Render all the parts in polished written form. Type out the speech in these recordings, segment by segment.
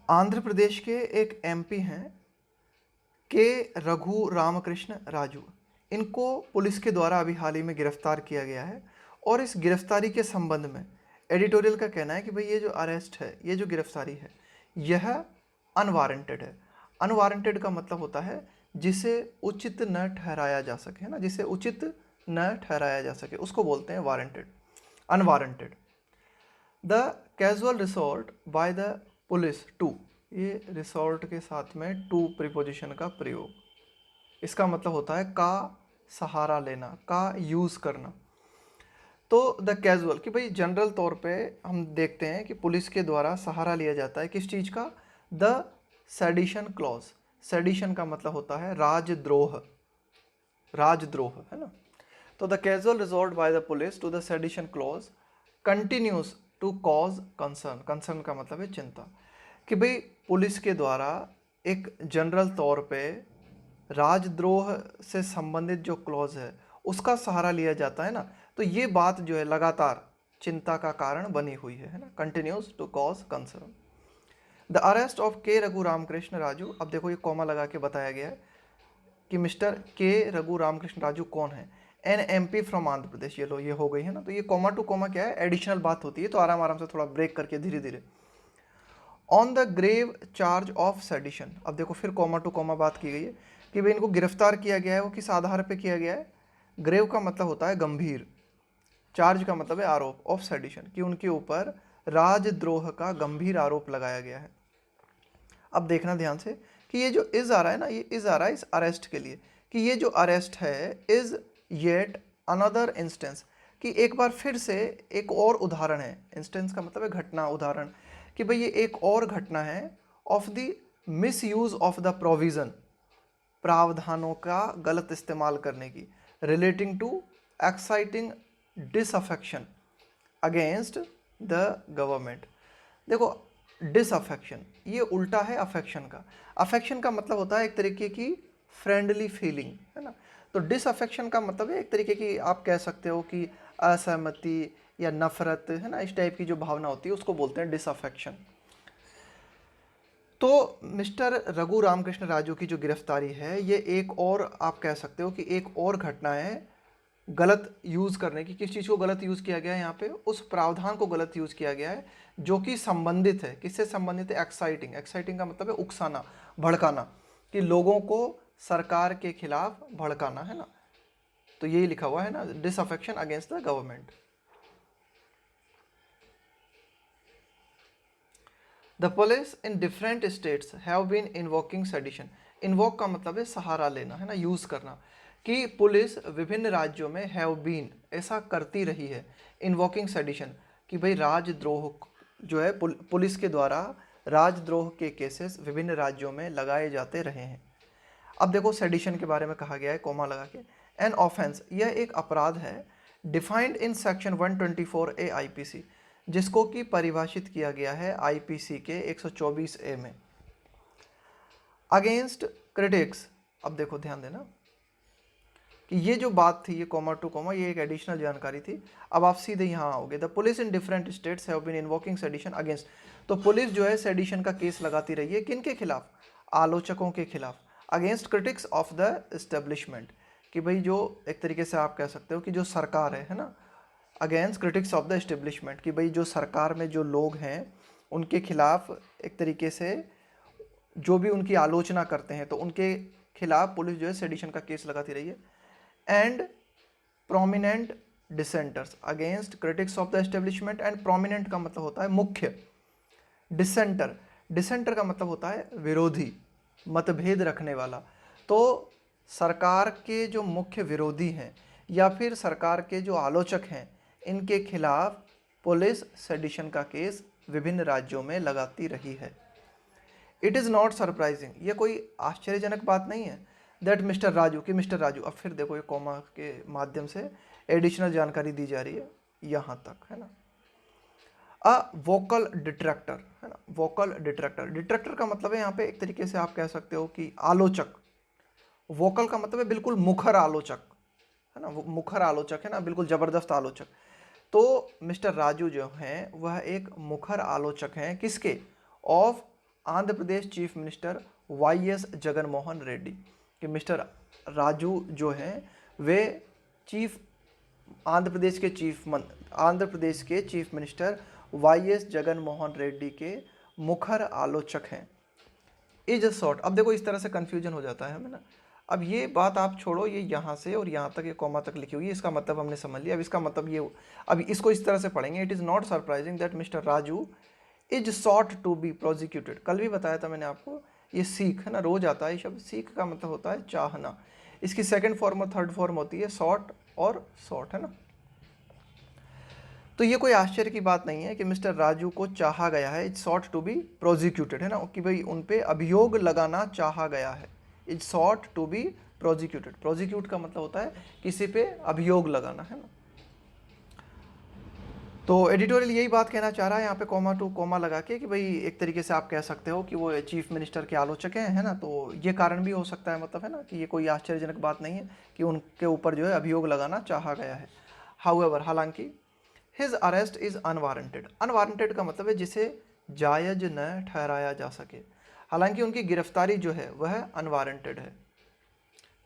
आंध्र प्रदेश के एक एमपी हैं के रघु रामकृष्ण राजू। इनको पुलिस के द्वारा अभी हाल ही में गिरफ्तार किया गया है और इस गिरफ्तारी के संबंध में एडिटोरियल का कहना है कि भाई ये जो अरेस्ट है, ये जो गिरफ्तारी है, यह अनवारंटेड है। अनवारंटेड का मतलब होता है जिसे उचित न ठहराया जा सके, है ना, जिसे उचित न ठहराया जा सके उसको बोलते हैं warranted, unwarranted. The casual resort by the police to, ये रिसोर्ट के साथ में टू प्रीपोजिशन का प्रयोग, इसका मतलब होता है का सहारा लेना, का यूज़ करना। तो द कैजुअल कि भाई जनरल तौर पे हम देखते हैं कि पुलिस के द्वारा सहारा लिया जाता है किस चीज़ का, द सेडिशन क्लॉज। सेडिशन का मतलब होता है राजद्रोह, राजद्रोह, है ना। तो the casual resort by the police to the sedition clause continues to cause concern. Concern का मतलब है चिंता, कि भाई पुलिस के द्वारा एक जनरल तौर पे राजद्रोह से संबंधित जो क्लॉज है उसका सहारा लिया जाता है ना, तो ये बात जो है लगातार चिंता का कारण बनी हुई है ना, continues to cause concern. The arrest of K Raghu Ramakrishna Raju, अब देखो ये कॉमा लगा के बताया गया है कि मिस्टर के रघु रामकृष्ण राजू कौन है, N MP from Andhra Pradesh. ये लो, ये हो गई है ना। तो ये कॉमा टू कॉमा क्या है, एडिशनल बात होती है, तो आराम आराम से थोड़ा ब्रेक करके धीरे धीरे। On the grave charge of sedition, अब देखो फिर कॉमा टू कॉमा बात की गई है कि भाई इनको गिरफ्तार किया गया है, वो किस आधार पे किया गया है। ग्रेव का मतलब होता है गंभीर, चार्ज का मतलब है आरोप, ऑफ सेडिशन कि उनके ऊपर राजद्रोह का गंभीर आरोप लगाया गया है। अब देखना ध्यान से कि ये जो इज आ रहा है ना, ये इज आ रहा है इस अरेस्ट के लिए, कि ये जो अरेस्ट है इज येट अनदर इंस्टेंस, कि एक बार फिर से एक और उदाहरण है। इंस्टेंस का मतलब है घटना, उदाहरण, कि भाई ये एक और घटना है of the misuse of the provision, प्रावधानों का गलत इस्तेमाल करने की, relating to exciting disaffection against the government. देखो डिसअफेक्शन ये उल्टा है अफेक्शन का। अफेक्शन का मतलब होता है एक तरीके की फ्रेंडली फीलिंग, है ना। तो डिसअफेक्शन का मतलब है एक तरीके की, आप कह सकते हो कि असहमति या नफरत, है ना, इस टाइप की जो भावना होती है उसको बोलते हैं डिसअफेक्शन। तो मिस्टर रघु रामकृष्ण राजू की जो गिरफ्तारी है, ये एक और आप कह सकते हो कि एक और घटना है गलत यूज़ करने की। किस चीज़ को गलत यूज़ किया गया है यहाँ पे, उस प्रावधान को गलत यूज़ किया गया है जो कि संबंधित है, किससे संबंधित है, एक्साइटिंग। एक्साइटिंग का मतलब है उकसाना, भड़काना, कि लोगों को सरकार के खिलाफ भड़काना, है ना। तो यही लिखा हुआ है ना, disaffection against the government. The police in different states have been invoking sedition. Invoke का मतलब है सहारा लेना, है ना, यूज़ करना, कि पुलिस विभिन्न राज्यों में हैव बीन ऐसा करती रही है, इन्वोकिंग सेडिशन, कि भाई राजद्रोह जो है पुलिस के द्वारा राजद्रोह के केसेस विभिन्न राज्यों में लगाए जाते रहे हैं। अब देखो सेडिशन के बारे में कहा गया है कोमा लगा के, एन ऑफेंस, यह एक अपराध है, defined in section 124 A IPC, जिसको कि परिभाषित किया गया है आईपीसी के 124 ए में। अगेंस्ट क्रिटिक्स, अब देखो ध्यान देना कि ये जो बात थी, ये कॉमा टू कॉमा, ये एक एडिशनल जानकारी थी। अब आप सीधे यहाँ आओगे, the police in different states have been invoking sedition against. तो पुलिस जो है सेडिशन का केस लगाती रही है, किन के खिलाफ, आलोचकों के खिलाफ, against critics of the establishment, कि भाई जो एक तरीके से आप कह सकते हो कि जो सरकार है ना, against critics of the establishment, कि भाई जो सरकार में जो लोग हैं उनके खिलाफ एक तरीके से जो भी उनकी आलोचना करते हैं, तो उनके खिलाफ पुलिस जो है सेडिशन का केस लगाती रही है। And prominent dissenters, against critics of the establishment, and prominent का मतलब होता है मुख्य, डिसेंटर, डिसेंटर का मतलब होता है विरोधी, मतभेद रखने वाला। तो सरकार के जो मुख्य विरोधी हैं या फिर सरकार के जो आलोचक हैं, इनके खिलाफ पुलिस सेडिशन का केस विभिन्न राज्यों में लगाती रही है। इट इज़ नॉट सरप्राइजिंग, ये कोई आश्चर्यजनक बात नहीं है, दैट मिस्टर राजू, कि मिस्टर राजू, अब फिर देखो ये कॉमा के माध्यम से एडिशनल जानकारी दी जा रही है यहाँ तक, है ना। अ वोकल डिट्रैक्टर, है ना, वोकल डिट्रैक्टर, डिट्रैक्टर का मतलब है यहाँ पे एक तरीके से आप कह सकते हो कि आलोचक। वोकल का मतलब है बिल्कुल मुखर आलोचक, है ना, वो मुखर आलोचक है ना, बिल्कुल ज़बरदस्त आलोचक। तो मिस्टर राजू जो हैं वह एक मुखर आलोचक हैं, किसके, of Andhra Pradesh chief minister Y S. Jaganmohan Reddy, कि मिस्टर राजू जो हैं वे आंध्र प्रदेश के chief minister Y S. Jaganmohan Reddy के मुखर आलोचक हैं। इज शॉर्ट, अब देखो इस तरह से कंफ्यूजन हो जाता है हमें ना। अब ये बात आप छोड़ो, ये यहाँ से और यहाँ तक ये कॉमा तक लिखी हुई है, इसका मतलब हमने समझ लिया। अब इसका मतलब ये, अब इसको इस तरह से पढ़ेंगे, it is not surprising that Mr Raju is sought to be prosecuted. कल भी बताया था मैंने आपको, ये सीख है ना, रोज आता है ये शब्द। सीख का मतलब होता है चाहना। इसकी सेकंड फॉर्म और थर्ड फॉर्म होती है सॉट और सॉट, है ना। तो ये कोई आश्चर्य की बात नहीं है कि मिस्टर राजू को चाहा गया है, it's sought to be prosecuted, है ना, कि भाई उन पे अभियोग लगाना चाहा गया है। It's sought to be prosecuted. Prosecute का मतलब होता है किसी पे अभियोग लगाना, है ना। तो एडिटोरियल यही बात कहना चाह रहा है यहाँ पे कॉमा टू कॉमा लगा के, कि भाई एक तरीके से आप कह सकते हो कि वो चीफ मिनिस्टर के आलोचक हैं, है ना। तो ये कारण भी हो सकता है, मतलब, है ना, कि ये कोई आश्चर्यजनक बात नहीं है कि उनके ऊपर जो है अभियोग लगाना चाहा गया है। हाउएवर, हालांकि his arrest is unwarranted. Unwarranted का मतलब है जिसे जायज न ठहराया जा सके। हालांकि उनकी गिरफ्तारी जो है वह अनवारंटेड है।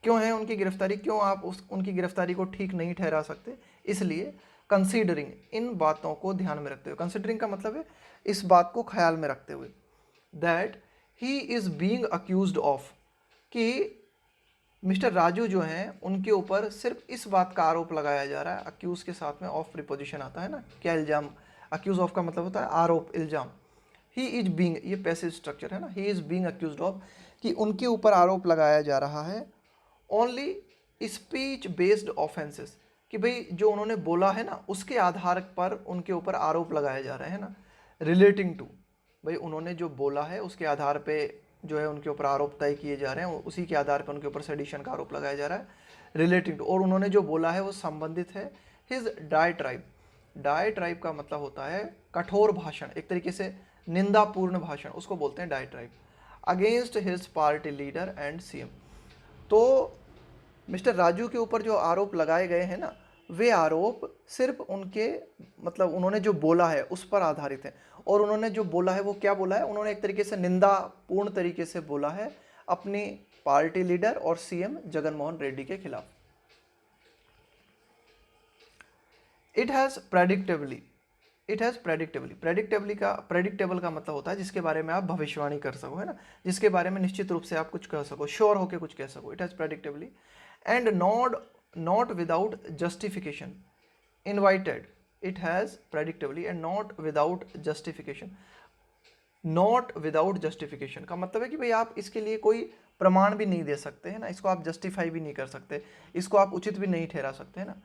क्यों है उनकी गिरफ्तारी, क्यों आप उनकी गिरफ्तारी को ठीक नहीं ठहरा सकते? इसलिए कंसीडरिंग, इन बातों को ध्यान में रखते हुए, कंसीडरिंग का मतलब है इस बात को ख्याल में रखते हुए, that he is being accused of, कि मिस्टर राजू जो हैं उनके ऊपर सिर्फ इस बात का आरोप लगाया जा रहा है। अक्यूज के साथ में ऑफ प्रीपोजिशन आता है ना, क्या इल्जाम, अक्यूज ऑफ का मतलब होता है आरोप, इल्जाम। ही इज बीइंग, ये पैसिव स्ट्रक्चर है ना, he is being accused of, कि उनके ऊपर आरोप लगाया जा रहा है ओनली स्पीच बेस्ड ऑफेंसेस, कि भाई जो उन्होंने बोला है ना उसके आधार पर उनके ऊपर आरोप लगाए जा रहे हैं ना। रिलेटिंग टू, भाई उन्होंने जो बोला है उसके आधार पे जो है उनके ऊपर आरोप तय किए जा रहे हैं, उसी के आधार पर उनके ऊपर सेडिशन का आरोप लगाया जा रहा है। रिलेटिंग टू, और उन्होंने जो बोला है वो संबंधित है हिज डायट्राइब। डायट्राइब का मतलब होता है कठोर भाषण, एक तरीके से निंदापूर्ण भाषण, उसको बोलते हैं diatribe, against his party leader and CM. तो मिस्टर राजू के ऊपर जो आरोप लगाए गए हैं ना, वे आरोप सिर्फ उनके, मतलब उन्होंने जो बोला है उस पर आधारित है। और उन्होंने जो बोला है वो क्या बोला है, उन्होंने एक तरीके से निंदापूर्ण तरीके से बोला है अपनी पार्टी लीडर और सीएम जगनमोहन रेड्डी के खिलाफ। इट हैज प्रेडिक्टेबली, प्रेडिक्टेबल का मतलब होता है जिसके बारे में आप भविष्यवाणी कर सको, है ना, जिसके बारे में निश्चित रूप से आप कुछ कह सको, श्योर होके कुछ कह सको। It has predictably and not without justification invited. It has predictably and not without justification. Not without justification का मतलब है कि भाई आप इसके लिए कोई प्रमाण भी नहीं दे सकते, है ना, इसको आप जस्टिफाई भी नहीं कर सकते, इसको आप उचित भी नहीं ठहरा सकते, है ना।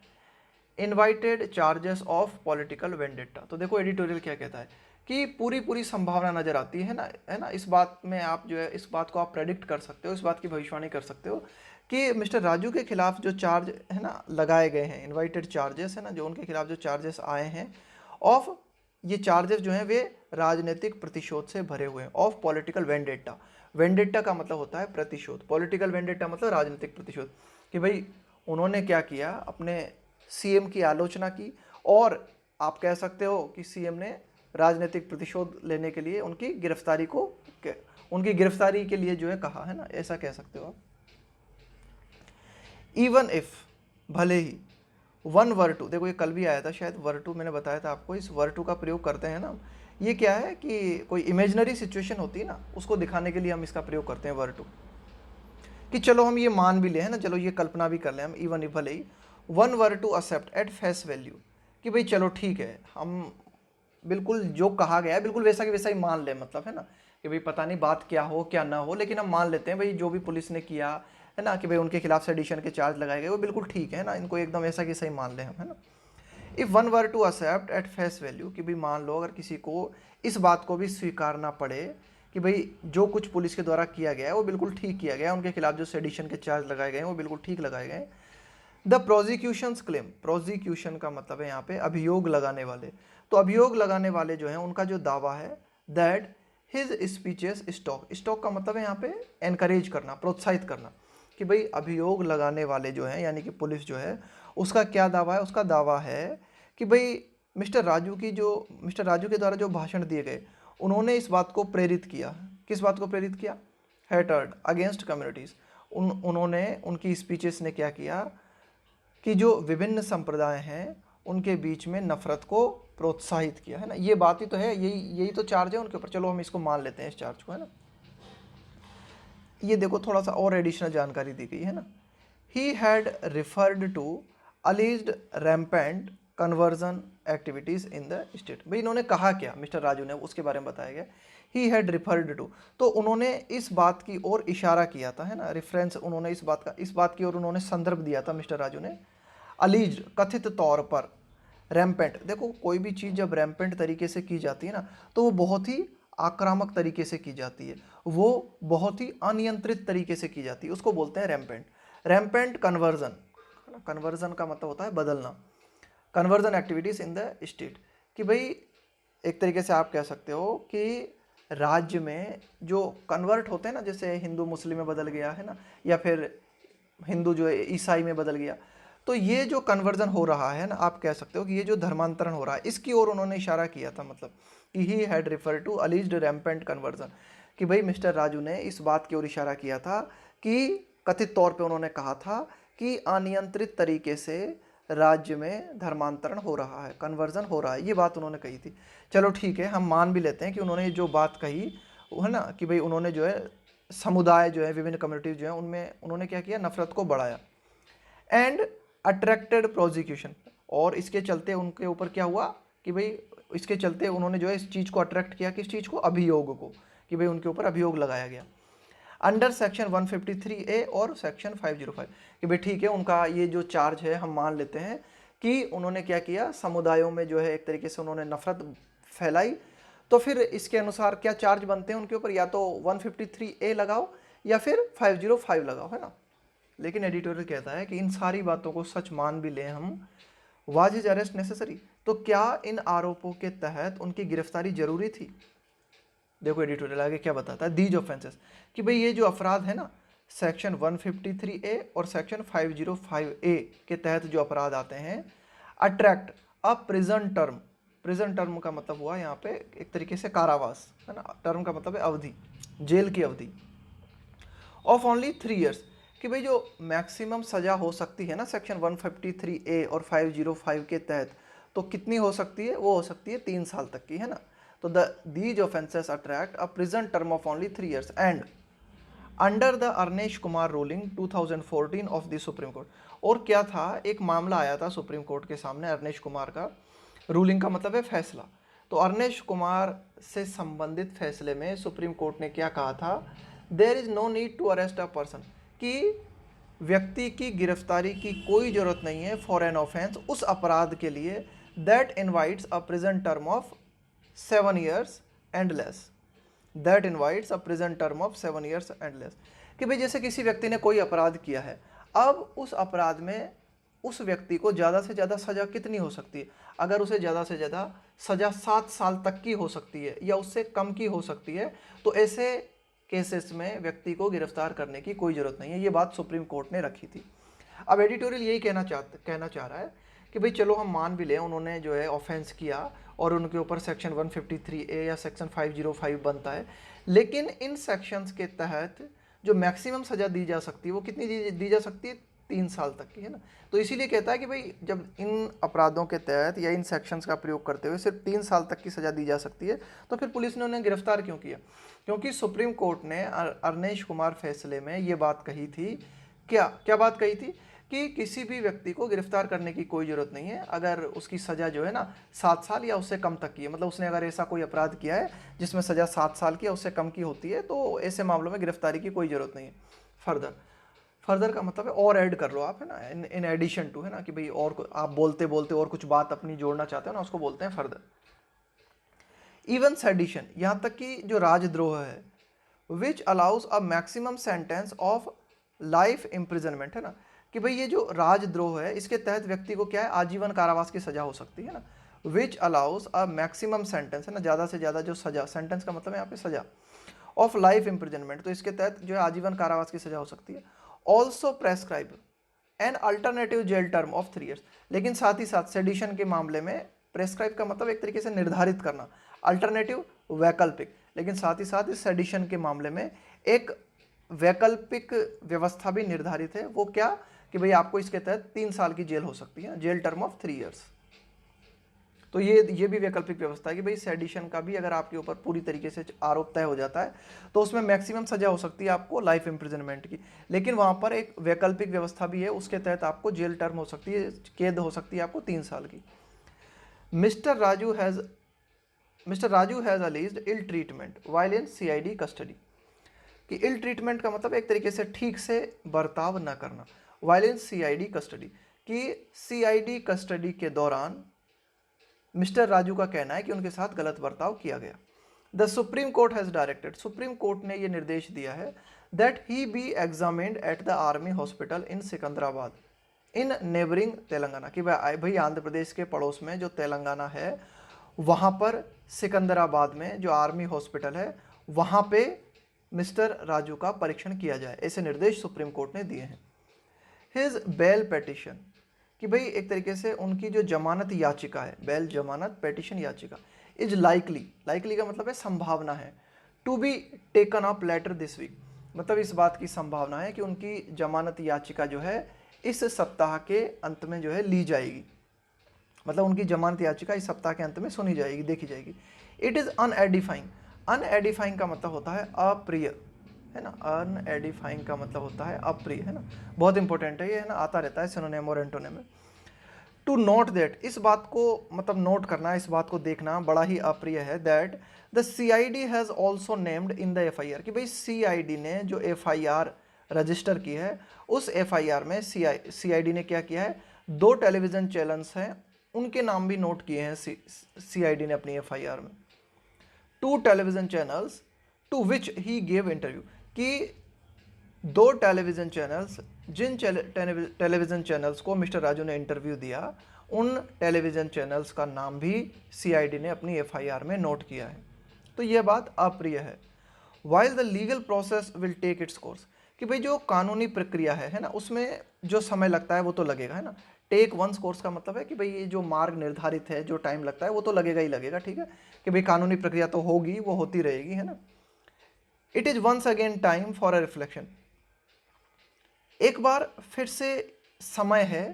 Invited charges of political vendetta. तो देखो एडिटोरियल क्या कहता है कि पूरी संभावना नजर आती है ना, इस बात में आप जो है इस बात को आप प्रेडिक्ट कर सकते हो, इस बात की भविष्यवाणी कर सकते हो कि मिस्टर राजू के खिलाफ जो चार्ज है ना लगाए गए हैं, इनवाइटेड चार्जेस है ना, जो उनके खिलाफ जो चार्जेस आए हैं ऑफ, ये चार्जेस जो हैं वे राजनीतिक प्रतिशोध से भरे हुए हैं। ऑफ पॉलिटिकल वेंडेटा, वेंडेटा का मतलब होता है प्रतिशोध, पॉलिटिकल वेंडेटा मतलब राजनीतिक प्रतिशोध, कि भाई उन्होंने क्या किया, अपने सीएम की आलोचना की, और आप कह सकते हो कि सीएम ने राजनीतिक प्रतिशोध लेने के लिए उनकी गिरफ्तारी के लिए जो है कहा, है ना, ऐसा कह सकते हो आप। इवन इफ, भले ही, वन वर टू, देखो ये कल भी आया था शायद, वर टू मैंने बताया था आपको, इस वर टू का प्रयोग करते हैं ना, ये क्या है कि कोई इमेजिनरी सिचुएशन होती है ना, उसको दिखाने के लिए हम इसका प्रयोग करते हैं वर टू, कि चलो हम ये मान भी लें, है ना, चलो ये कल्पना भी कर लें हम, इवन इफ, भले ही, one were to accept at face value, कि भाई चलो ठीक है, हम बिल्कुल जो कहा गया है बिल्कुल वैसा कि वैसा ही मान लें, मतलब, है ना, कि भाई पता नहीं बात क्या हो क्या ना हो, लेकिन हम मान लेते हैं भाई जो भी पुलिस ने किया है ना, कि भाई उनके खिलाफ सेडिशन के चार्ज लगाए गए वो बिल्कुल ठीक है ना, इनको एकदम ऐसा कि सही मान लें हम, है ना। If one were to accept at face value, कि भाई मान लो अगर किसी को इस बात को भी स्वीकारना पड़े कि भाई जो कुछ पुलिस के द्वारा किया गया है वो बिल्कुल ठीक किया गया है, उनके खिलाफ जो सेडिशन के चार्ज लगाए गए हैं वो बिल्कुल ठीक लगाए गए। द प्रोसिक्यूशंस क्लेम, प्रोसिक्यूशन का मतलब है यहाँ पे अभियोग लगाने वाले, तो अभियोग लगाने वाले जो हैं उनका जो दावा है, दैट हिज स्पीचेस स्टॉक का मतलब है यहाँ पे एनकरेज करना, प्रोत्साहित करना, कि भाई अभियोग लगाने वाले जो हैं यानी कि पुलिस जो है उसका क्या दावा है, उसका दावा है कि भाई मिस्टर राजू के द्वारा जो भाषण दिए गए उन्होंने इस बात को प्रेरित किया, किस बात को प्रेरित किया? Hatred against communities. उन्होंने उनकी स्पीचेस ने क्या किया कि जो विभिन्न संप्रदाय हैं उनके बीच में नफरत को प्रोत्साहित किया, है ना। ये बात ही तो है, यही तो चार्ज है उनके ऊपर। चलो हम इसको मान लेते हैं इस चार्ज को, है ना। ये देखो थोड़ा सा और एडिशनल जानकारी दी गई है ना। He had referred to alleged rampant conversion activities in the state. भाई इन्होंने कहा क्या, मिस्टर राजू ने, उसके बारे में बताया गया। ही हैड रिफर्ड टू, तो उन्होंने इस बात की ओर इशारा किया था, है ना, रेफरेंस उन्होंने इस बात की ओर उन्होंने संदर्भ दिया था मिस्टर राजू ने। अलीज्ड कथित तौर पर, रैम्पेंट, देखो कोई भी चीज़ जब रैम्पेंट तरीके से की जाती है ना तो वो बहुत ही आक्रामक तरीके से की जाती है, वो बहुत ही अनियंत्रित तरीके से की जाती है, उसको बोलते हैं रैम्पेंट। रैम्पेंट कन्वर्जन, कन्वर्जन का मतलब होता है बदलना, conversion activities in the state, कि भाई एक तरीके से आप कह सकते हो कि राज्य में जो कन्वर्ट होते हैं ना, जैसे हिंदू मुस्लिम में बदल गया, है ना, या फिर हिंदू जो है ईसाई में बदल गया, तो ये जो कन्वर्जन हो रहा है ना, आप कह सकते हो कि ये जो धर्मांतरण हो रहा है इसकी ओर उन्होंने इशारा किया था। मतलब कि he had refer to alleged rampant conversion, कि भाई मिस्टर राजू ने इस बात की ओर इशारा किया था कि कथित तौर पे उन्होंने कहा था कि अनियंत्रित तरीके से राज्य में धर्मांतरण हो रहा है, कन्वर्जन हो रहा है, ये बात उन्होंने कही थी। चलो ठीक है, हम मान भी लेते हैं कि उन्होंने जो बात कही, है ना, कि भाई उन्होंने जो है समुदाय जो है, विभिन्न कम्युनिटीज जो है, उनमें उन्होंने क्या किया, नफरत को बढ़ाया। एंड अट्रैक्टेड प्रोसिक्यूशन, और इसके चलते उनके ऊपर क्या हुआ कि भाई इसके चलते उन्होंने जो है इस चीज़ को अट्रैक्ट किया, किस चीज़ को, अभियोग को, कि भाई उनके ऊपर अभियोग लगाया गया अंडर सेक्शन 153A और सेक्शन 505, कि भाई ठीक है, उनका ये जो चार्ज है हम मान लेते हैं कि उन्होंने क्या किया, समुदायों में जो है एक तरीके से उन्होंने नफरत फैलाई। तो फिर इसके अनुसार क्या चार्ज बनते हैं उनके ऊपर, या तो 153A लगाओ या फिर 505 लगाओ, है ना। लेकिन एडिटोरियल कहता है कि इन सारी बातों को सच मान भी लें हम, वाज हिज अरेस्ट नेसेसरी, तो क्या इन आरोपों के तहत उनकी गिरफ्तारी जरूरी थी। देखो एडिटोरियल आगे क्या बताता है, दीज ऑफेंसेस, कि भाई ये जो अपराध है ना, सेक्शन 153A और सेक्शन 505A के तहत जो अपराध आते हैं, attract a prison term, prison term का मतलब हुआ यहाँ पे एक तरीके से कारावास, है ना, टर्म का मतलब है अवधि, जेल की अवधि, ऑफ ओनली 3 ईयर्स, कि भाई जो मैक्सिमम सज़ा हो सकती है ना सेक्शन 153A और 505 के तहत, तो कितनी हो सकती है, वो हो सकती है 3 साल तक की, है ना। तो these offences attract a prison term of only 3 years and under the Arnesh Kumar ruling 2014 of the supreme court. और क्या था, एक मामला आया था सुप्रीम कोर्ट के सामने अर्नेश कुमार का, रूलिंग का मतलब है फैसला। तो अर्नेश कुमार से संबंधित फैसले में सुप्रीम कोर्ट ने क्या कहा था, there is no need to arrest a person, कि व्यक्ति की गिरफ्तारी की कोई ज़रूरत नहीं है फॉर एन ऑफेंस, उस अपराध के लिए, that invites a prison term of 7 years and less, that invites a prison term of 7 years and less, कि भाई जैसे किसी व्यक्ति ने कोई अपराध किया है, अब उस अपराध में उस व्यक्ति को ज़्यादा से ज़्यादा सज़ा कितनी हो सकती है, अगर उसे ज़्यादा से ज़्यादा सज़ा 7 साल तक की हो सकती है या उससे कम की हो सकती है, तो ऐसे केसेस में व्यक्ति को गिरफ्तार करने की कोई ज़रूरत नहीं है। ये बात सुप्रीम कोर्ट ने रखी थी। अब एडिटोरियल यही कहना चाह रहा है कि भाई चलो हम मान भी लें उन्होंने जो है ऑफेंस किया और उनके ऊपर सेक्शन 153A या सेक्शन 505 बनता है, लेकिन इन सेक्शंस के तहत जो मैक्सिमम सज़ा दी जा सकती है वो कितनी दी जा सकती है, 3 साल तक की, है ना। तो इसीलिए कहता है कि भाई जब इन अपराधों के तहत या इन सेक्शंस का प्रयोग करते हुए सिर्फ 3 साल तक की सज़ा दी जा सकती है, तो फिर पुलिस ने उन्हें गिरफ्तार क्यों किया, क्योंकि सुप्रीम कोर्ट ने अर्नेश कुमार फैसले में ये बात कही थी, क्या बात कही थी, कि किसी भी व्यक्ति को गिरफ्तार करने की कोई ज़रूरत नहीं है अगर उसकी सज़ा जो है ना 7 साल या उससे कम तक की है। मतलब उसने अगर ऐसा कोई अपराध किया है जिसमें सज़ा 7 साल की या उससे कम की होती है, तो ऐसे मामलों में गिरफ्तारी की कोई ज़रूरत नहीं है। फर्दर का मतलब है और ऐड कर लो आप, है ना, इन एडिशन टू, है ना, कि भाई और आप बोलते बोलते और कुछ बात अपनी जोड़ना चाहते हो ना, उसको बोलते हैं फर्दर। इवन सेडिशन, यहाँ तक कि जो राजद्रोह है, which allows a maximum sentence of life imprisonment, है ना, कि भाई ये जो राजद्रोह है इसके तहत व्यक्ति को क्या है, आजीवन कारावास की सजा हो सकती है ना। Which allows a maximum sentence, है ना, ज़्यादा से ज़्यादा जो सजा, सेंटेंस का मतलब है यहाँ पे सजा, ऑफ लाइफ इम्प्रिजनमेंट, तो इसके तहत जो है आजीवन कारावास की सजा हो सकती है। Also prescribe an alternative jail term of 3 years, लेकिन साथ ही साथ सेडिशन के मामले में प्रेस्क्राइब का मतलब एक तरीके से निर्धारित करना, अल्टरनेटिव वैकल्पिक, लेकिन साथ ही साथ इस सेडिशन के मामले में एक वैकल्पिक व्यवस्था भी निर्धारित है। वो क्या कि भाई आपको इसके तहत 3 साल की जेल हो सकती है, जेल टर्म ऑफ 3 ईयर्स। तो ये भी वैकल्पिक व्यवस्था है कि भाई सेडिशन का भी अगर आपके ऊपर पूरी तरीके से आरोप तय हो जाता है तो उसमें मैक्सिमम सजा हो सकती है आपको लाइफ इंप्रिजनमेंट की, लेकिन वहां पर एक वैकल्पिक व्यवस्था भी है, उसके तहत आपको जेल टर्म हो सकती है, कैद हो सकती है आपको 3 साल की। Mister Raju has alleged ill treatment while in CID custody. कि इल ट्रीटमेंट का मतलब एक तरीके से ठीक से बर्ताव न करना, वाइल इन सीआईडी कस्टडी, कि सीआईडी कस्टडी के दौरान मिस्टर राजू का कहना है कि उनके साथ गलत बर्ताव किया गया। The supreme court has directed, supreme court ने यह निर्देश दिया है that he B examined at the army hospital in Secunderabad in neighbouring Telangana. कि भाई आंध्र प्रदेश के पड़ोस में जो तेलंगाना है वहाँ पर सिकंदराबाद में जो आर्मी हॉस्पिटल है वहाँ पे मिस्टर राजू का परीक्षण किया जाए, ऐसे निर्देश सुप्रीम कोर्ट ने दिए हैं। हिज बेल पेटिशन, कि भाई एक तरीके से उनकी जो जमानत याचिका है, बेल जमानत पेटिशन याचिका, इज लाइकली का मतलब है संभावना है, to be taken up later this week, मतलब इस बात की संभावना है कि उनकी जमानत याचिका जो है इस सप्ताह के अंत में जो है ली जाएगी, मतलब उनकी जमानत याचिका इस सप्ताह के अंत में सुनी जाएगी, देखी जाएगी। इट इज़ अनएडिफाइंग का मतलब होता है अप्रिय, है ना, अनएडिफाइंग का मतलब होता है अप्रिय, है ना, बहुत इंपॉर्टेंट है ये, है ना, आता रहता है सिनोनिम और एंटोनिम में। टू नोट दैट, इस बात को मतलब नोट करना, इस बात को देखना बड़ा ही अप्रिय है। That the CID has also named in the FIR, कि भाई सीआईडी ने जो एफआईआर रजिस्टर की है उस एफआईआर में सीआईडी ने क्या किया है, 2 टेलीविज़न चैनल्स हैं उनके नाम भी नोट किए हैं सीआईडी ने अपनी एफआईआर में। 2 television channels to which he gave interview, कि 2 टेलीविज़न चैनल्स, जिन टेलीविज़न चैनल्स को मिस्टर राजू ने इंटरव्यू दिया उन टेलीविज़न चैनल्स का नाम भी सीआईडी ने अपनी एफआईआर में नोट किया है। तो यह बात अप्रिय है। While the legal process will take its course, कि भाई जो कानूनी प्रक्रिया है ना, उसमें जो समय लगता है वो तो लगेगा, है ना। टेक वंस कोर्स का मतलब है कि भाई ये जो मार्ग निर्धारित है, जो टाइम लगता है वो तो लगेगा ही लगेगा, ठीक है, कि भाई कानूनी प्रक्रिया तो होगी, वो होती रहेगी, है ना। It is once again time for a reflection, एक बार फिर से समय है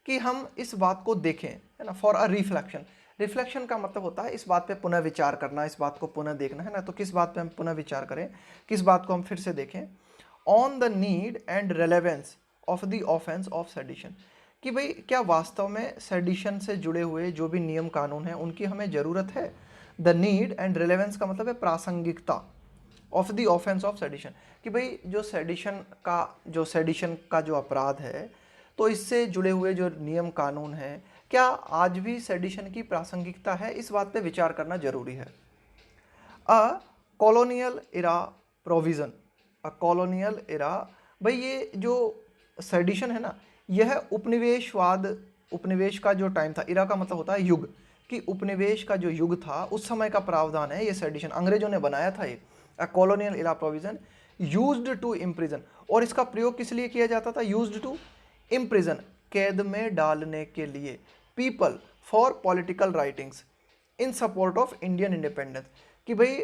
कि हम इस बात को देखें, है ना, फॉर अ रिफ्लेक्शन। रिफ्लेक्शन का मतलब होता है इस बात पे पुनः विचार करना, इस बात को पुनः देखना, है ना। तो किस बात पे हम पुनः विचार करें, किस बात को हम फिर से देखें। On the need and relevance of the offence of sedition, कि भाई क्या वास्तव में सेडिशन से जुड़े हुए जो भी नियम कानून हैं उनकी हमें ज़रूरत है। द नीड एंड रेलेवेंस का मतलब है प्रासंगिकता, of the offence of sedition, कि भाई जो सेडिशन का जो अपराध है तो इससे जुड़े हुए जो नियम कानून हैं, क्या आज भी सेडिशन की प्रासंगिकता है, इस बात पे विचार करना जरूरी है। A colonial era provision, a colonial era, भाई ये जो सेडिशन है ना, यह उपनिवेश का जो टाइम था, इरा का मतलब होता है युग, कि उपनिवेश का जो युग था उस समय का प्रावधान है ये सेडिशन, अंग्रेजों ने बनाया था ये। A colonial era provision used to imprison, और इसका प्रयोग किस लिए किया जाता था, यूज्ड टू इम्प्रिजन, कैद में डालने के लिए, people for political writings in support of Indian independence, कि भाई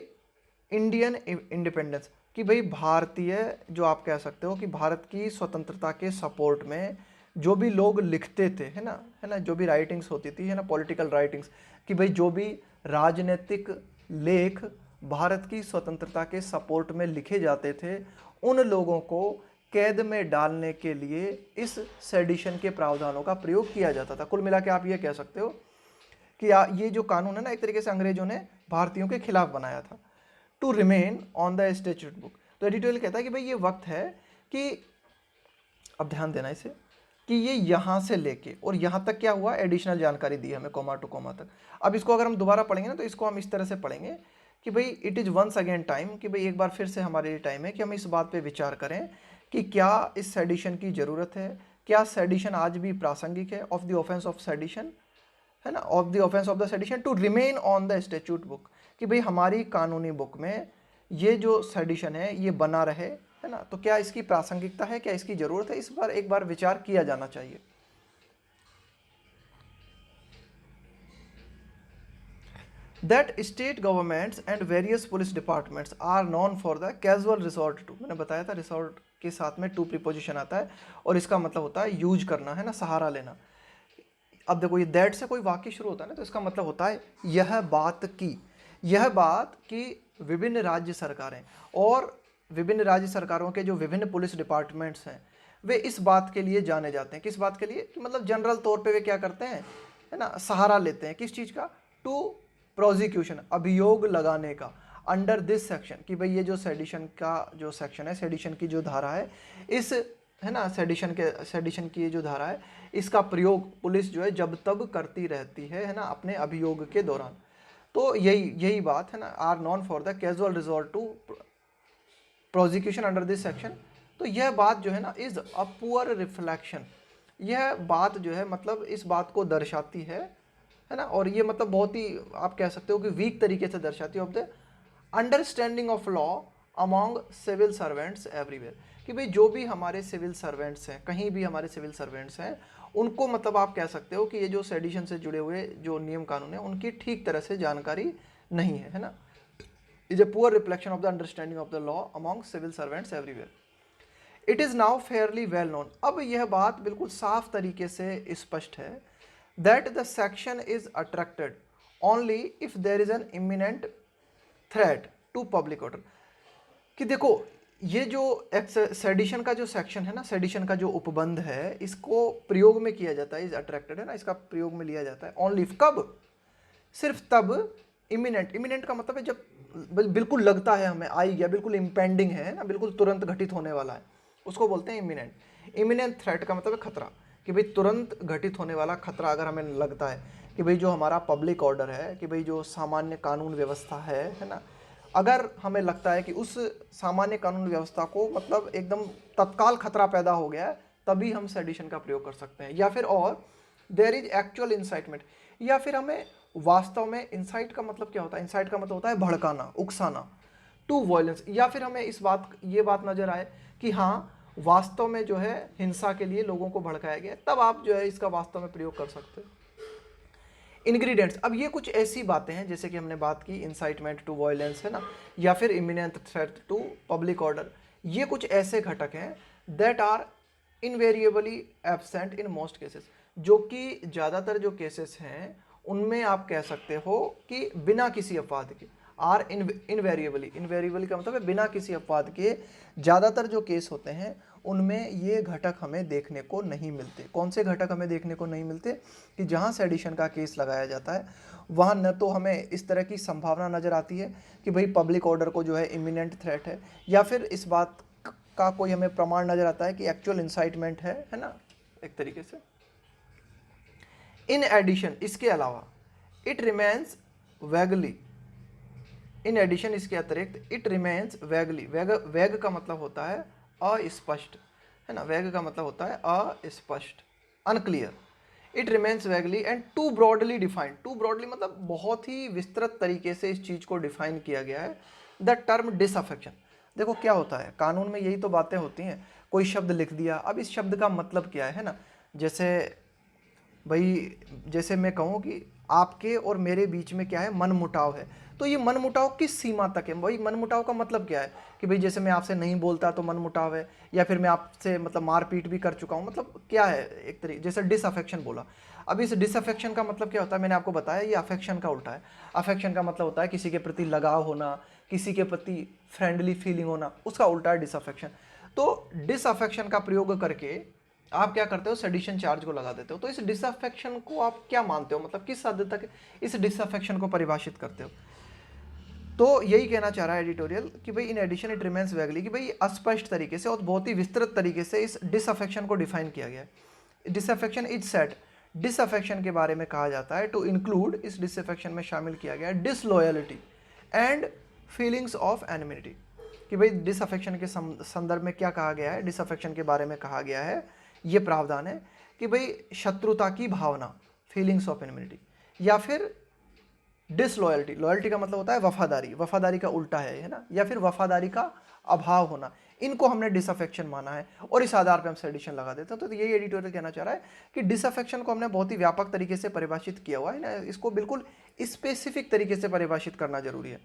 इंडियन इंडिपेंडेंस, कि भाई भारतीय, जो आप कह सकते हो कि भारत की स्वतंत्रता के सपोर्ट में जो भी लोग लिखते थे, है ना, जो भी राइटिंग्स होती थी, है ना, पॉलिटिकल राइटिंग्स, कि भाई जो भी राजनीतिक लेख भारत की स्वतंत्रता के सपोर्ट में लिखे जाते थे, उन लोगों को कैद में डालने के लिए इस सेडिशन के प्रावधानों का प्रयोग किया जाता था। कुल मिला के आप ये कह सकते हो कि ये जो कानून है ना, एक तरीके से अंग्रेजों ने भारतीयों के खिलाफ बनाया था। To remain on the statute book, तो एडिटोरियल कहता है कि भाई ये वक्त है कि, अब ध्यान देना इसे, कि ये यहाँ से लेके और यहाँ तक क्या हुआ, एडिशनल जानकारी दी हमें कोमा टू कोमा तक। अब इसको अगर हम दोबारा पढ़ेंगे ना, तो इसको हम इस तरह से पढ़ेंगे कि भाई it is once again time, कि भाई एक बार फिर से हमारे लिए टाइम है कि हम इस बात पे विचार करें कि क्या इस सेडिशन की ज़रूरत है, क्या सेडिशन आज भी प्रासंगिक है, of the offence of sedition, है ना, of the offence of the sedition, to remain on the statute book, कि भाई हमारी कानूनी बुक में ये जो सेडिशन है ये बना रहे, है ना। तो क्या इसकी प्रासंगिकता है, क्या इसकी ज़रूरत है, इस पर एक बार विचार किया जाना चाहिए। That state governments and various police departments are known for the casual resort to, मैंने बताया था रिसोर्ट के साथ में टू प्रीपोजिशन आता है और इसका मतलब होता है यूज करना, है ना, सहारा लेना। अब देखो ये दैट से कोई वाक्य शुरू होता है ना, तो इसका मतलब होता है यह बात की, यह बात कि विभिन्न राज्य सरकारें और विभिन्न राज्य सरकारों के जो विभिन्न पुलिस डिपार्टमेंट्स हैं वे इस बात के लिए जाने जाते हैं, किस बात के लिए, कि मतलब जनरल तौर पे वे क्या करते हैं, है ना, सहारा लेते हैं किस चीज़ का, टू प्रोसिक्यूशन, अभियोग लगाने का, अंडर दिस सेक्शन, कि भाई ये जो सेडिशन का जो सेक्शन है, सेडिशन की जो धारा है, इस, है ना, सेडिशन की जो धारा है इसका प्रयोग पुलिस जो है जब तब करती रहती है ना, अपने अभियोग के दौरान। तो यही बात है ना, are known for the casual resort to prosecution under this section. तो यह बात जो है ना इज अ पुअर रिफ्लेक्शन, यह बात जो है मतलब इस बात को दर्शाती है ना, और ये मतलब बहुत ही आप कह सकते हो कि वीक तरीके से दर्शाती है of the understanding of law among civil servants everywhere, कि भाई जो भी हमारे सिविल सर्वेंट्स हैं, कहीं भी हमारे सिविल सर्वेंट्स हैं, उनको मतलब आप कह सकते हो कि ये जो सेडिशन से जुड़े हुए जो नियम कानून है उनकी ठीक तरह से जानकारी नहीं है ना। Is a poor reflection of the understanding of the law among civil servants everywhere. It is now fairly well known, अब यह बात बिल्कुल साफ तरीके से स्पष्ट है, that the section is attracted only if there is an imminent threat to public order, कि देखो ये जो सेडिशन का जो सेक्शन है ना, सेडिशन का जो उपबंध है, इसको प्रयोग में किया जाता है, इज अट्रैक्टेड है ना, इसका प्रयोग में लिया जाता है ओनली, कब, सिर्फ तब, इमिनेंट, इमिनेंट का मतलब है जब बिल्कुल लगता है हमें, आई गया, बिल्कुल इम्पेंडिंग है ना, बिल्कुल तुरंत घटित होने वाला है, उसको बोलते हैं इमिनेंट। इमिनेंट थ्रेट का मतलब है खतरा, कि भाई तुरंत घटित होने वाला खतरा अगर हमें लगता है कि भाई जो हमारा पब्लिक ऑर्डर है, कि भाई जो सामान्य कानून व्यवस्था है ना, अगर हमें लगता है कि उस सामान्य कानून व्यवस्था को मतलब एकदम तत्काल खतरा पैदा हो गया है, तभी हम सेडिशन का प्रयोग कर सकते हैं। या फिर और देयर इज एक्चुअल इंसाइटमेंट, या फिर हमें वास्तव में, इंसाइट का मतलब क्या होता है, इंसाइट का मतलब होता है भड़काना, उकसाना, टू वायलेंस, या फिर हमें ये बात नजर आए कि हाँ वास्तव में जो है हिंसा के लिए लोगों को भड़काया गया, तब आप जो है इसका वास्तव में प्रयोग कर सकते हो। इंग्रेडिएंट्स, अब ये कुछ ऐसी बातें हैं जैसे कि हमने बात की इंसाइटमेंट टू वायलेंस है ना, या फिर imminent threat to public order, ये कुछ ऐसे घटक हैं that are invariably absent in most cases, जो कि ज़्यादातर जो केसेस हैं उनमें आप कह सकते हो कि बिना किसी अपवाद के, आर इनवेरिएबली, इनवेरिएबली का मतलब है बिना किसी अपवाद के, ज़्यादातर जो केस होते हैं उनमें ये घटक हमें देखने को नहीं मिलते। कौन से घटक हमें देखने को नहीं मिलते, कि जहाँ सेडिशन का केस लगाया जाता है वहाँ न तो हमें इस तरह की संभावना नज़र आती है कि भाई पब्लिक ऑर्डर को जो है इमिनेंट थ्रेट है, या फिर इस बात का कोई हमें प्रमाण नज़र आता है कि एक्चुअल इंसाइटमेंट है ना, एक तरीके से। इन एडिशन, इसके अलावा, इट रिमेन्स वैगली, इन एडिशन इसके अतिरिक्त, इट रिमेन्स वैगली, वैग का मतलब होता है अस्पष्ट, है ना, वैग का मतलब होता है अस्पष्ट, unclear. It remains vaguely and too broadly defined, too broadly मतलब बहुत ही विस्तृत तरीके से इस चीज़ को डिफाइन किया गया है, द टर्म डिसअफेक्शन। देखो क्या होता है कानून में, यही तो बातें होती हैं, कोई शब्द लिख दिया, अब इस शब्द का मतलब क्या है ना, जैसे भाई जैसे मैं कहूँ कि आपके और मेरे बीच में क्या है, मनमुटाव है, तो ये मनमुटाव किस सीमा तक है, भाई मनमुटाव का मतलब क्या है, कि भाई जैसे मैं आपसे नहीं बोलता तो मनमुटाव है, या फिर मैं आपसे मतलब मारपीट भी कर चुका हूँ, मतलब क्या है, एक तरीके जैसे डिसअफेक्शन बोला। अब इस डिसअफेक्शन का मतलब क्या होता है, मैंने आपको बताया ये अफेक्शन का उल्टा है। अफेक्शन का मतलब होता है किसी के प्रति लगाव होना, किसी के प्रति फ्रेंडली फीलिंग होना, उसका उल्टा है डिसअफेक्शन। तो डिसअफेक्शन का प्रयोग करके आप क्या करते हो, सेडिशन चार्ज को लगा देते हो। तो इस डिसअफेक्शन को आप क्या मानते हो, मतलब किस हद तक इस डिसअफेक्शन को परिभाषित करते हो। तो यही कहना चाह रहा है एडिटोरियल कि भाई इन एडिशन इट रिमेन्स वैगली, कि भाई अस्पष्ट तरीके से और बहुत ही विस्तृत तरीके से इस डिसअफेक्शन को डिफाइन किया गया है। डिसअफेक्शन इज सेट, डिसअफेक्शन के बारे में कहा जाता है टू इंक्लूड, इस डिसअफेक्शन में शामिल किया गया है डिसलॉयलिटी एंड फीलिंग्स ऑफ एनिमिटी, कि भाई डिसअफेक्शन के संदर्भ में क्या कहा गया है, डिसअफेक्शन के बारे में कहा गया है, ये प्रावधान है कि भाई शत्रुता की भावना, फीलिंग्स ऑफ एनिमिटी, या फिर डिसलॉयल्टी, लॉयल्टी का मतलब होता है वफादारी, वफादारी का उल्टा है ना, या फिर वफादारी का अभाव होना, इनको हमने डिसअफेक्शन माना है और इस आधार पे हम सेडिशन लगा देते हैं। तो यही एडिटोरियल कहना चाह रहा है कि डिसअफेक्शन को हमने बहुत ही व्यापक तरीके से परिभाषित किया हुआ है ना, इसको बिल्कुल स्पेसिफिक तरीके से परिभाषित करना जरूरी है।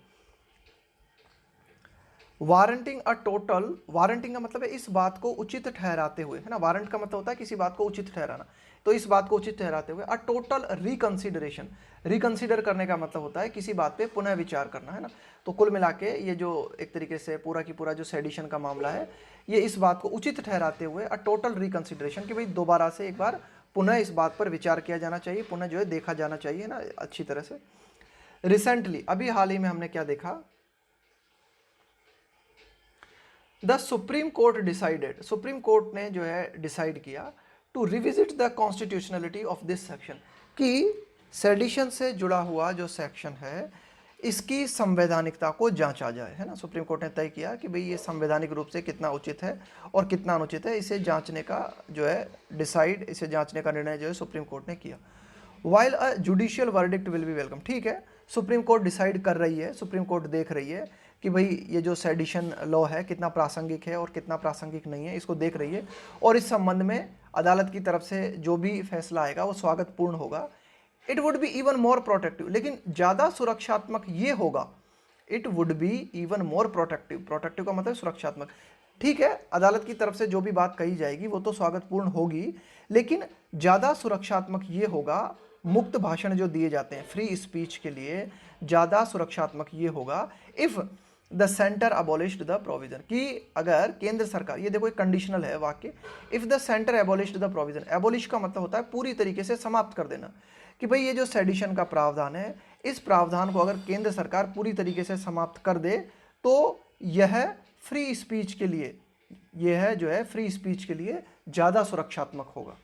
वारंटिंग अ टोटल, वारंटिंग का मतलब है इस बात को उचित ठहराते हुए, है ना। वारंट का मतलब होता है किसी बात को उचित ठहराना, तो इस बात को उचित ठहराते हुए। अ टोटल रिकंसिडरेशन, रिकंसिडर करने का मतलब होता है किसी बात पे पुनः विचार करना, है ना। तो कुल मिला के ये जो एक तरीके से पूरा की पूरा जो सेडिशन का मामला है, ये इस बात को उचित ठहराते हुए अ टोटल रिकंसिडरेशन, कि भाई दोबारा से एक बार पुनः इस बात पर विचार किया जाना चाहिए, पुनः जो है देखा जाना चाहिए ना अच्छी तरह से। रिसेंटली, अभी हाल ही में हमने क्या देखा, the supreme court decided, supreme court ने जो है डिसाइड किया to revisit the constitutionality of this section, कि सेडिशन से जुड़ा हुआ जो सेक्शन है इसकी संवैधानिकता को जांचा जाए, है ना। सुप्रीम कोर्ट ने तय किया कि भाई ये संवैधानिक रूप से कितना उचित है और कितना अनुचित है, इसे जांचने का जो है डिसाइड, इसे जांचने का निर्णय जो है सुप्रीम कोर्ट ने किया। While a judicial verdict will be welcome, ठीक है, सुप्रीम कोर्ट डिसाइड कर रही है, सुप्रीम कोर्ट देख रही है कि भाई ये जो सेडिशन लॉ है कितना प्रासंगिक है और कितना प्रासंगिक नहीं है, इसको देख रही है, और इस संबंध में अदालत की तरफ से जो भी फैसला आएगा वो स्वागतपूर्ण होगा। It would be even more protective, लेकिन ज़्यादा सुरक्षात्मक ये होगा, it would be even more protective, protective का मतलब सुरक्षात्मक, ठीक है, अदालत की तरफ से जो भी बात कही जाएगी वो तो स्वागतपूर्ण होगी, लेकिन ज़्यादा सुरक्षात्मक ये होगा, मुक्त भाषण जो दिए जाते हैं फ्री स्पीच के लिए, ज़्यादा सुरक्षात्मक ये होगा if the centre abolished the provision, कि अगर केंद्र सरकार, ये देखो एक कंडीशनल है वाक्य, if the centre abolished the provision, abolish का मतलब होता है पूरी तरीके से समाप्त कर देना, कि भाई ये जो सेडिशन का प्रावधान है, इस प्रावधान को अगर केंद्र सरकार पूरी तरीके से समाप्त कर दे तो यह फ्री स्पीच के लिए, यह जो है फ्री स्पीच के लिए ज़्यादा सुरक्षात्मक होगा।